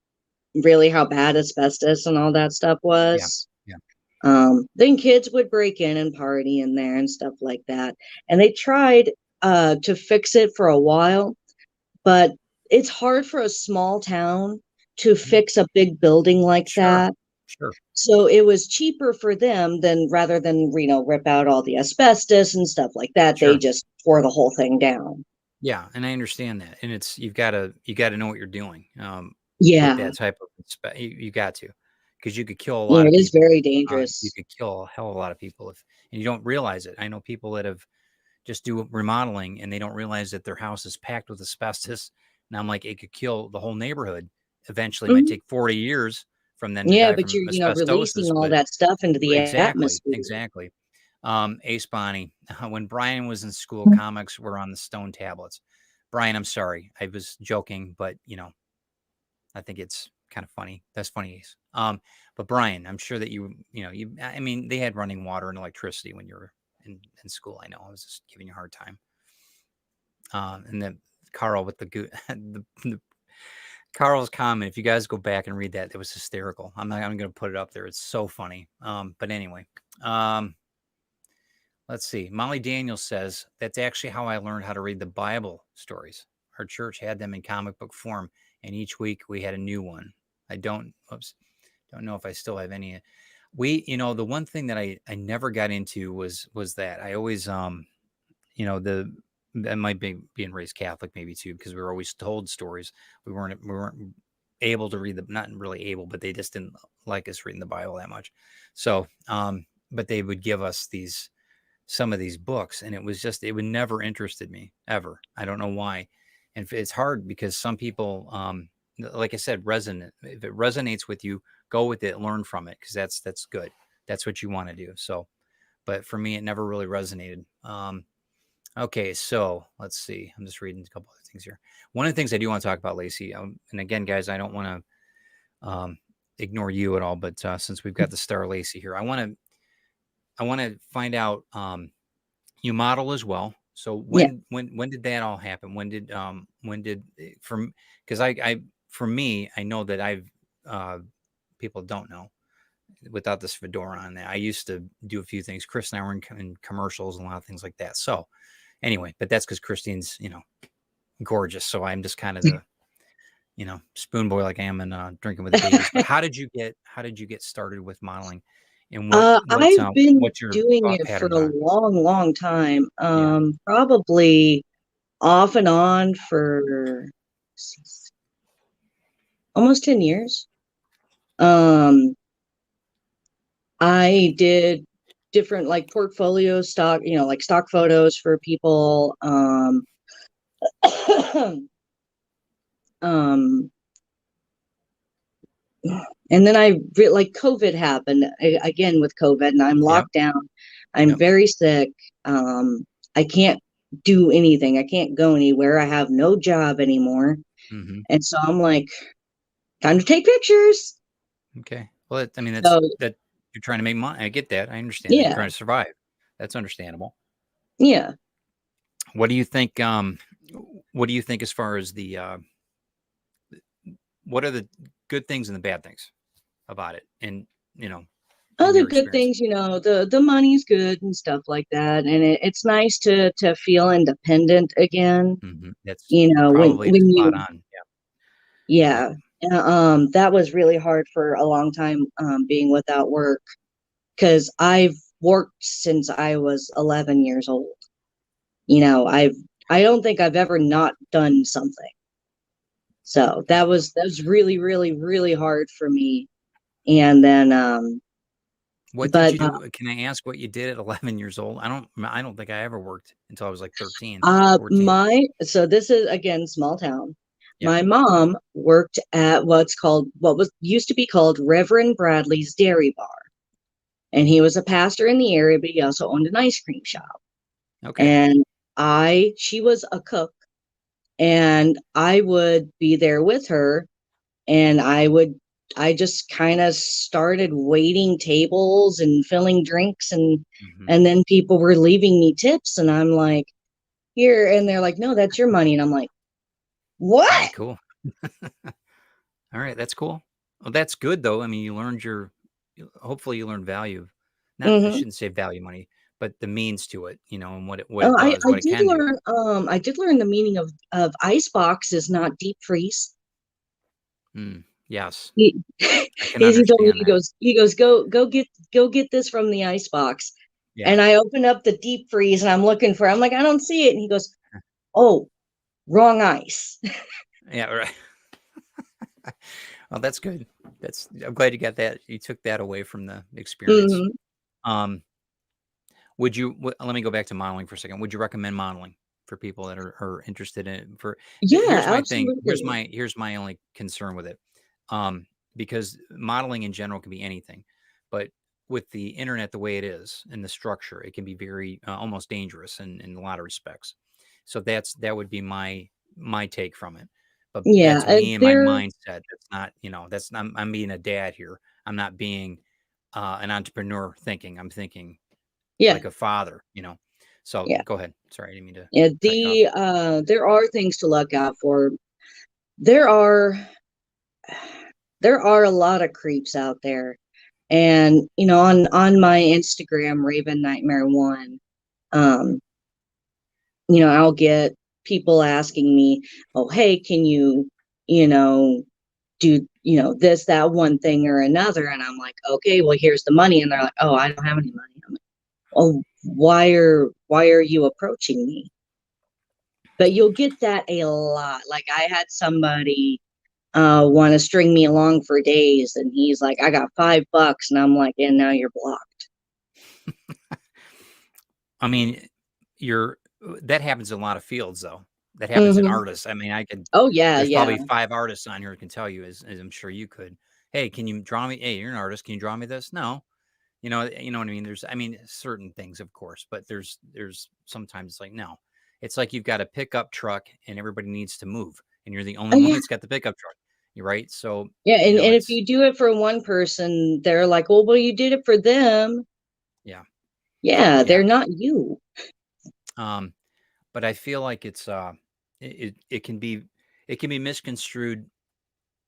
really how bad asbestos and all that stuff Yeah. was. Yeah. Then kids would break in and party in there and stuff like that. And they tried to fix it for a while, but it's hard for a small town to Mhm. fix a big building like Sure. that. Sure. So it was cheaper for them than rather than, rip out all the asbestos and stuff like that. They Sure. just tore the whole thing down. Yeah, and I understand that, and it's you gotta know what you're doing, with Yeah. that type of you got to, because you could kill a Yeah, lot of it is people. very You dangerous. could kill a hell of a lot of people if and you don't realize it. I know people that have just do remodeling, and they don't realize that their house is packed with asbestos. And I'm like, it could kill the whole neighborhood. Eventually, it might Mhm. take 40 years from them to Yeah, die but from you're, releasing asbestosis, all but that stuff into the exactly, atmosphere. exactly. Ace Bonnie, when Brian was in school, comics were on the stone tablets. Brian, I'm sorry, I was joking, but I think it's kind of funny. That's funny, Ace. But Brian, I'm sure that I mean, they had running water and electricity when you were in school. I know I was just giving you a hard time. And then Carl with the Carl's comment. If you guys go back and read that, it was hysterical. I'm going to put it up there. It's so funny. But anyway, let's see. Molly Daniels says that's actually how I learned how to read the Bible stories. Our church had them in comic book form, and each week we had a new one. I don't know if I still have any. The one thing that I never got into was that I always that might be being raised Catholic maybe too, because we were always told stories. We weren't able to read not really able, but they just didn't like us reading the Bible that much. So, but they would give us some of these books, and it would never interested me ever. I don't know why. And it's hard because some people, like I said, if it resonates with you, go with it, learn from it. Cause that's good. That's what you want to do. So, but for me, it never really resonated. Okay, so let's see. I'm just reading a couple of things here. One of the things I do want to talk about, Lacye, and again, guys, I don't want to ignore you at all, but since we've got the star Lacye here, I want to find out. You model as well. So Yeah. when did that all happen? From because for me, I know that people don't know without this fedora on that. I used to do a few things. Chris and I were in commercials and a lot of things like that. So anyway, but that's because Christine's, gorgeous. So I'm just kind of the, spoon boy like I am and drinking with the babies. But how did you get started with modeling? And I've been what's your doing thought it for patterns a on it? long, long time. Yeah. Probably off and on for almost 10 years. I did different like portfolio stock, like stock photos for people. Um, and then like COVID happened again with COVID, and I'm Yep. locked down. I'm Yep. very sick. I can't do anything. I can't go anywhere. I have no job anymore. Mm-hmm. And so I'm like, time to take pictures. Okay. Well, I mean, So that you're trying to make money. I get that. I understand that. You're yeah, trying to survive. That's understandable. yeah. What do you think? What do you think as far as what are the good things and the bad things about it? And from Other your good experience. things, the money's good and stuff like that. And it's nice to feel independent again. That's probably When spot you, on. Yeah. yeah. That was really hard for a long time, being without work, because I've worked since I was 11 years old. I don't think I've ever not done something. So that was really, really, really hard for me. And then, What did but you do? Can I ask what you did at 11 years old? I don't think I ever worked until I was like 13, 14. so this is again small town. Yep. My mom worked at what was used to be called Reverend Bradley's Dairy Bar, and he was a pastor in the area, but he also owned an ice cream shop. Okay. And she was a cook, and I would be there with her, and I just kind of started waiting tables and filling drinks, and Mm-hmm. then people were leaving me tips, and I'm like, here, and they're like, no, that's your money, and I'm like, All what? right. Cool. All right. That's cool. Well, that's good though. I mean, hopefully you learned value. Not, I Hmm. shouldn't say value money, but the means to it, and what Oh, it does, what it can do. I did learn the meaning of ice box is not deep freeze. Yes. He, I can he told me, understand that. go get this from the ice box. Yeah. And I open up the deep freeze and I'm like, I don't see it. And he goes, oh, wrong ice. Yeah. Right. Well, that's good. I'm glad you got that. You took that away from the experience. Hmm. Um, let me go back to modeling for a second. Would you recommend modeling for people that are interested in it? Yeah, Here's my thing. absolutely. Here's my only concern with it. Um, because modeling in general can be anything, but with the internet the way it is and the structure, it can be very almost dangerous in a lot of respects. So that would be my take from it. But Yeah, that's me and my there. mindset. That's not, that's not, I'm being a dad here. I'm not being an entrepreneur thinking. I'm thinking Yeah, like a father. So yeah, go ahead. Sorry, I didn't mean to yeah. cut you off. There are things to look out for. There are there are a lot of creeps out there, and on my Instagram, Raven Nightmare One, um, I'll get people asking me, "Oh, hey, can you know, do this, that, one thing or another?" And I'm like, "Okay, well, here's the money." And they're like, "Oh, I don't have any money." I'm like, "Oh, why are you approaching me?" But you'll get that a lot. Like I had somebody want to string me along for days, and he's like, "I got $5," and I'm like, "And now you're blocked." I mean, you're that happens in a lot of fields, though. That happens in Hmm. artists. I mean, Oh yeah, there's yeah, probably 5 artists on here who can tell you, as I'm sure you could. Hey, can you draw me? Hey, you're an artist. Can you draw me this? No. You know what I mean? I mean, certain things, of course, but there's sometimes it's like, no. It's like you've got a pickup truck and everybody needs to move, and you're the only one yeah, that's got the pickup truck. You're right. So, yeah. And if it's you do it for one person, they're like, well, you did it for them. yeah, Yeah, yeah. they're not you. Um, but I feel like it it can be misconstrued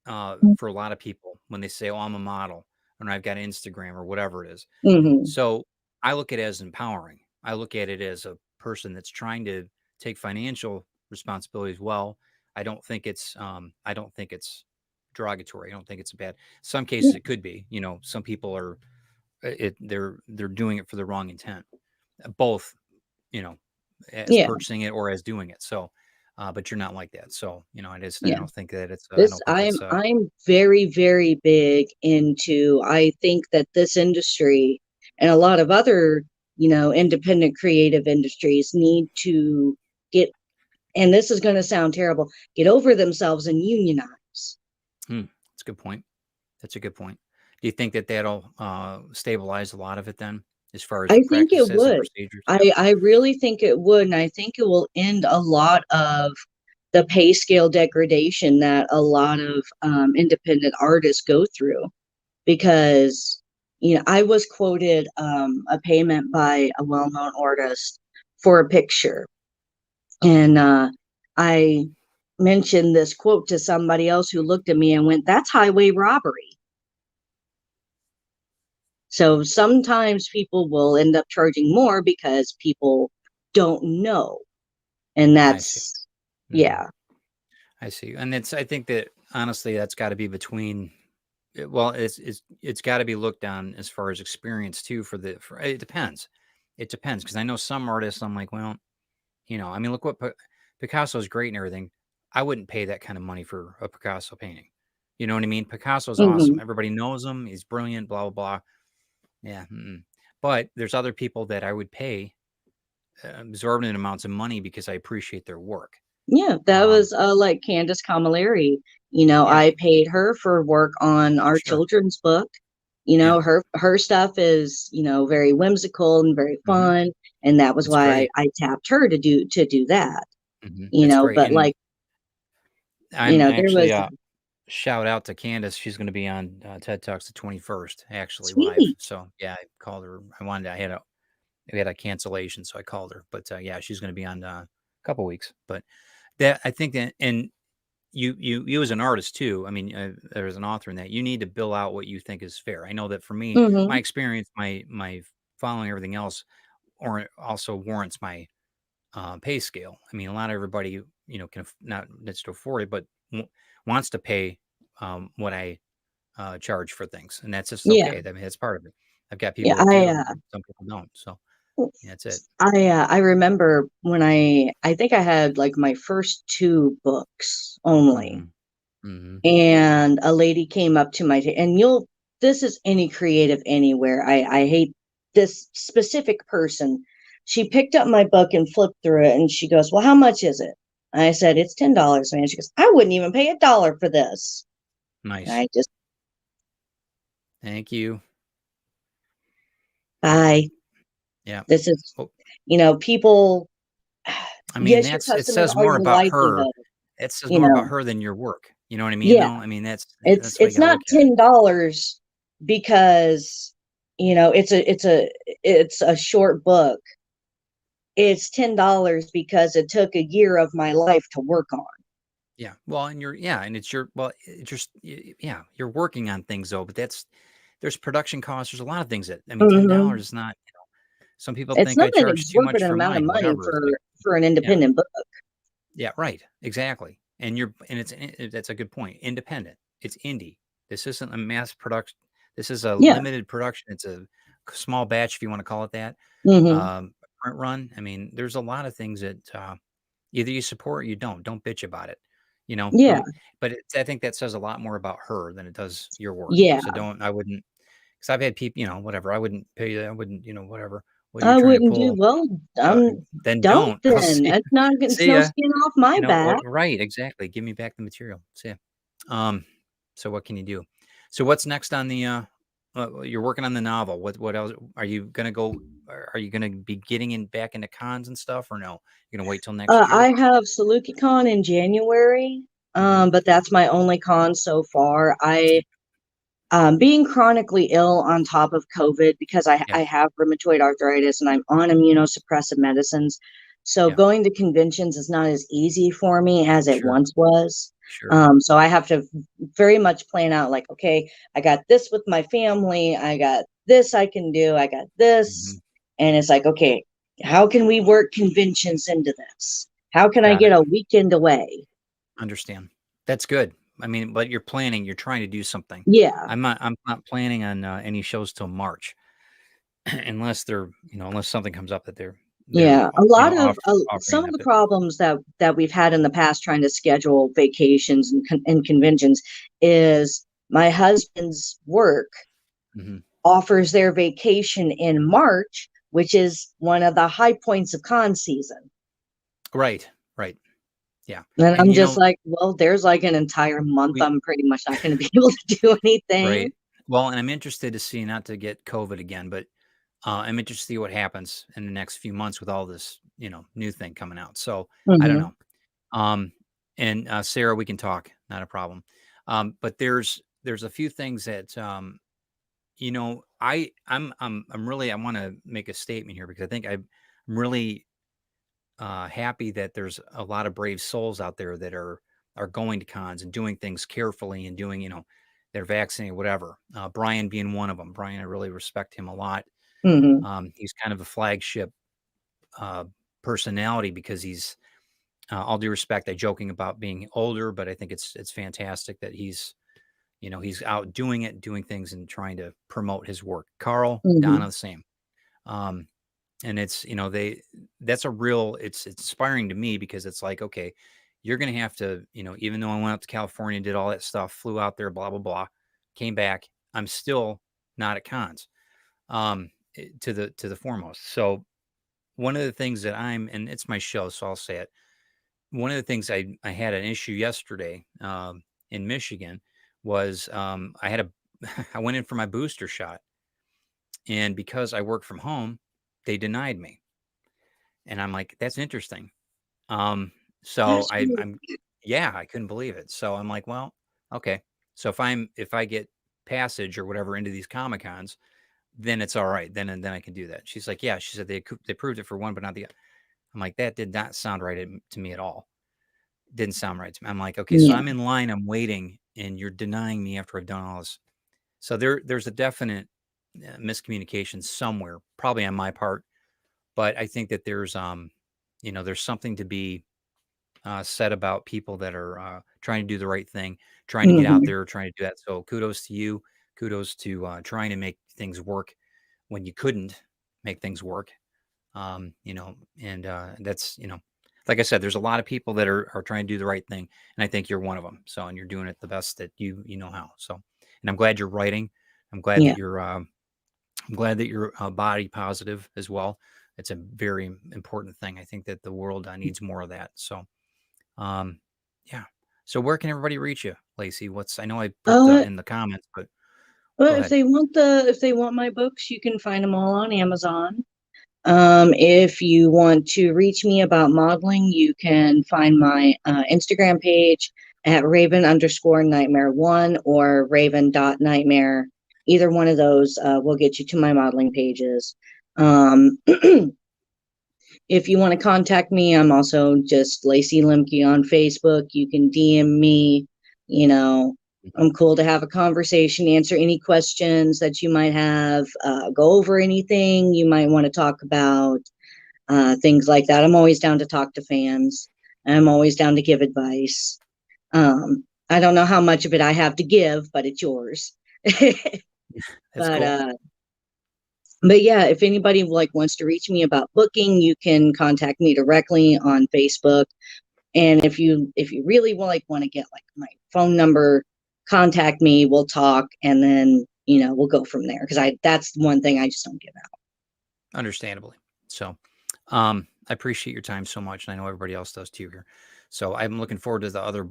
for a lot of people when they say, "Oh, I'm a model," and I've got Instagram or whatever it is. Hmm. So I look at it as empowering. I look at it as a person that's trying to take financial responsibility as well. I don't think it's derogatory. I don't think it's bad. Some cases Yeah, it could be. Some people are they're doing it for the wrong intent. Both, you know, as yeah, purchasing it or as doing it. So, but you're not like that. So, I yeah. don't think that it's. I This don't think I'm it's. I'm very, very big into. I think that this industry and a lot of other, independent creative industries need to get, and this is going to sound terrible, get over themselves and unionize. That's a good point. That's a good point. Do you think that that'll stabilize a lot of it then, as far as I think it practices and would. procedures? I really think it would, and I think it will end a lot of the pay scale degradation that a lot of independent artists go through. Because I was quoted a payment by a well-known artist for a picture, and I mentioned this quote to somebody else who looked at me and went, "That's highway robbery." So sometimes people will end up charging more because people don't know. And I see. that's, Hmm. yeah. I see. And I think that honestly, that's got to be between. Well, it's got to be looked on as far as experience too. It depends. It depends because I know some artists. I'm like, well, I mean, look what Picasso is great and everything. I wouldn't pay that kind of money for a Picasso painting. You know what I mean? Picasso's awesome. Hmm. Everybody knows him. He's brilliant. Blah blah blah. Yeah. But there's other people that I would pay exorbitant amounts of money because I appreciate their work. Yeah, that Um, was like Candace Camilleri. yeah, I paid her for work on our sure. children's book. Yeah. Her stuff is, very whimsical and very Hmm. fun. And that was It's why great. I tapped her to do that. It's great. But And like, I'm there actually was shout out to Candace. She's going to be on TED Talks the 21st, actually live. sweet. So yeah, I called her. We had a cancellation, so I called her. But yeah, she's going to be on a couple weeks. But that I think that, and you as an artist too. I mean, there's an author in that. You need to bill out what you think is fair. I know that for me, Hmm. my experience, my following everything else, or also warrants my pay scale. I mean, a lot of everybody, can not needs to afford it, but wants to pay what I charge for things, and that's just Yeah, okay. I mean, that's part of it. I've got yeah. people that do, and some people don't. So yeah, that's it. I remember when I think I had like my first two books only. Hmm. Hmm. And a lady came up to and this is any creative anywhere. I hate this specific person. She picked up my book and flipped through it, and she goes, "Well, how much is it?" I said, "It's $10, man." She goes, "I wouldn't even pay $1 for this." Nice. I just, Thank you. bye. Yeah. This is, Well, people. I mean, Yes, your it customers says are more your about her. livelihood. It says You more about know, her than your work. You know what I mean, yeah. though? I mean, It's that's the way you it's gotta not look at it. $10 because it's a short book. It's $10 because it took a year of my life to work on. Yeah. Well, and and it's your, well, it's just, yeah, you're working on things though, but there's production costs. There's a lot of things that, I mean, $10 Hmm. is not, some people It's think I not an charge too much exorbitant for amount of mine, money whatever. It's like, for an yeah, independent book. yeah, right. Exactly. That's a good point. Independent. It's indie. This isn't a mass production. This is a Yeah. limited production. It's a small batch, if you want to call it that. Hmm. Print run. I mean, there's a lot of things that, either you support or you don't. Don't bitch about it. Yeah. I think that says a lot more about her than it does your work. Yeah. So I wouldn't, because I've had people, whatever. I wouldn't pay you. I wouldn't, whatever. What are you I trying to wouldn't do pull? well. Uh, Um, then don't don't. I'll then. see. It's See no ya. skin off my back. Right? Exactly. Give me back the material. See ya. Um. So what can you do? So what's next on the? You're working on the novel. What else are you gonna go? Are you gonna be getting back into cons and stuff, or no? You're gonna wait till next year? I have SalukiCon in January, Mhm. but that's my only con so far. Being chronically ill on top of COVID because Yeah. I have rheumatoid arthritis and I'm on immunosuppressive medicines. So Yeah. going to conventions is not as easy for me as it Sure. once was. Sure. So I have to very much plan out like, okay, I got this with my family. I got this I can do. I got this. Mhm. And it's like, okay, how can we work conventions into this? How can I Got get it. a weekend away? Understand. That's good. I mean, but you're planning. You're trying to do something. Yeah. I'm not planning on any shows till March, unless unless something comes up that they're Yeah, a lot of offering some of that. the But problems that we've had in the past trying to schedule vacations and conventions is my husband's work mhm. offers their vacation in March, which is one of the high points of con season. Right, right, yeah, And and I'm just like, well, there's like an entire month we I'm pretty much not going to be able to do anything. right. Well, and I'm interested to see, not to get COVID again, but I'm interested to see what happens in the next few months with all this, new thing coming out. So I don't Hmm. know. Um, and Sarah, we can talk, not a problem. But there's a few things that I'm really, I want to make a statement here because I think I'm really happy that there's a lot of brave souls out there that are going to cons and doing things carefully and doing, they're vaccinated, whatever. Brian being one of them. Brian, I really respect him a lot. Hmm. He's kind of a flagship uh, personality because he's, all due respect, I joking about being older, but I think it's fantastic that he's out doing it, doing things, and trying to promote his work. Carl, Donna, Hmm. the same. Um, and it's that's a real, it's inspiring to me because it's like, okay, you're gonna have to, even though I went out to California, did all that stuff, flew out there, blah blah blah, came back, I'm still not at cons, to the foremost. So one of the things that and it's my show, so I'll say it. One of the things I had an issue yesterday, in Michigan, was, I had a I went in for my booster shot, and because I work from home, they denied me. And I'm like, "That's interesting." Um, so That's weird. yeah, I couldn't believe it. So I'm like, "Well, okay. So if I get passage or whatever into these Comic Cons, then it's all right. Then I can do that." She's like, "Yeah." She said they proved it for one, but not the. I'm like, "That did not sound right to me at all. Didn't sound right to me." I'm like, "Okay, so Yeah. I'm in line, I'm waiting, and you're denying me after I've done all this." So there's a definite miscommunication somewhere, probably on my part. But I think that there's something to be said about people that are trying to do the right thing, trying to get out Hmm. there, trying to do that. So kudos to you. Kudos to trying to make things work when you couldn't make things work. And that's, like I said, there's a lot of people that are trying to do the right thing. And I think you're one of them. So, and you're doing it the best that you know how. So, and I'm glad you're writing. I'm glad that Yeah. you're I'm glad that you're body positive as well. It's a very important thing. I think that the world needs more of that. So, um, yeah. So where can everybody reach you, Lacey? I know I put Uh, in the comments, but go well, ahead. if they want my books, you can find them all on Amazon. If you want to reach me about modeling, you can find my Instagram page at Raven_Nightmare1 or Raven.Nightmare. Either one of those will get you to my modeling pages. Um, if you want to contact me, I'm also just Lacye Lembcke on Facebook. You can DM me. You know, I'm cool to have a conversation, answer any questions that you might have, go over anything you might want to talk about, things like that. I'm always down to talk to fans. I'm always down to give advice. I don't know how much of it I have to give, but it's yours. That's but cool. uh, but yeah, if anybody like wants to reach me about booking, you can contact me directly on Facebook. And if you really want to get like my phone number, contact me. We'll talk, and then we'll go from there. Because that's one thing I just don't give out. Understandably. So, I appreciate your time so much, and I know everybody else does too here. So I'm looking forward to the other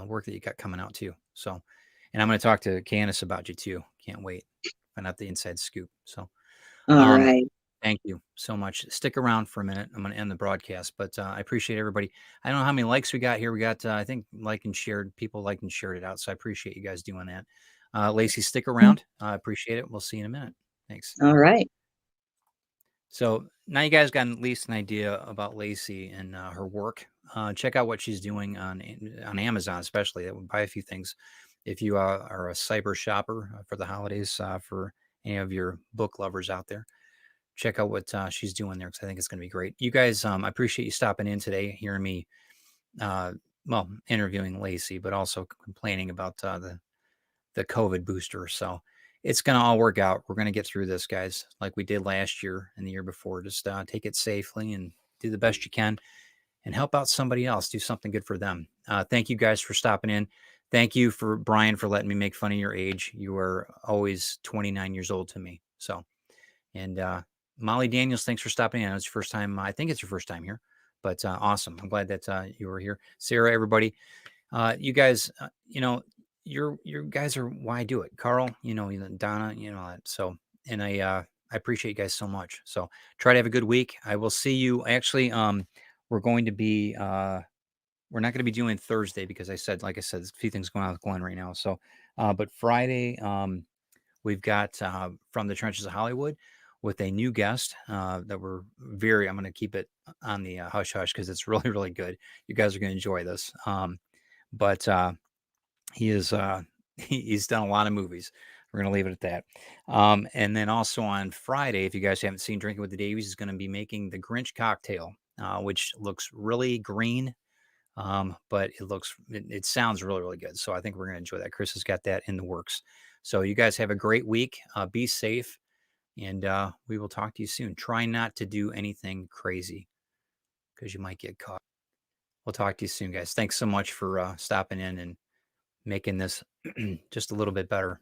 work that you got coming out too. So, and I'm going to talk to Candace about you too. Can't wait. Find out the inside scoop. So, All um, right. thank you so much. Stick around for a minute. I'm going to end the broadcast, but I appreciate everybody. I don't know how many likes we got here. We got, I think, people liked and shared it out. So I appreciate you guys doing that. Lacey, stick around. I appreciate it. We'll see you in a minute. Thanks. All right. So now you guys got at least an idea about Lacey and her work. Check out what she's doing on Amazon, especially. That would buy a few things. If you are a cyber shopper for the holidays, for any of your book lovers out there, check out what she's doing there because I think it's going to be great. You guys, I appreciate you stopping in today, hearing me, uh, interviewing Lacey, but also complaining about the COVID booster. So it's going to all work out. We're going to get through this, guys, like we did last year and the year before. Just take it safely and do the best you can and help out somebody else. Do something good for them. Thank you guys for stopping in. Thank you for Brian for letting me make fun of your age. You are always 29 years old to me. So, and Molly Daniels, thanks for stopping in. It's your first time. I think it's your first time here, but awesome. I'm glad that you were here. Sarah, everybody, you guys, your guys are why I do it. Carl, Donna, that. So, and I appreciate you guys so much. So try to have a good week. I will see you. Actually, we're going to be we're not going to be doing Thursday because like I said, there's a few things going on with Glenn right now. So, but Friday, we've got From the Trenches of Hollywood with a new guest that I'm going to keep it on the hush hush because it's really, really good. You guys are going to enjoy this. But he is he's done a lot of movies. We're going to leave it at that. And then also on Friday, if you guys haven't seen Drinking with the Davies, is going to be making the Grinch cocktail, which looks really green. But it sounds really, really good. So I think we're going to enjoy that. Chris has got that in the works. So you guys have a great week. Be safe. And we will talk to you soon. Try not to do anything crazy because you might get caught. We'll talk to you soon, guys. Thanks so much for stopping in and making this just a little bit better.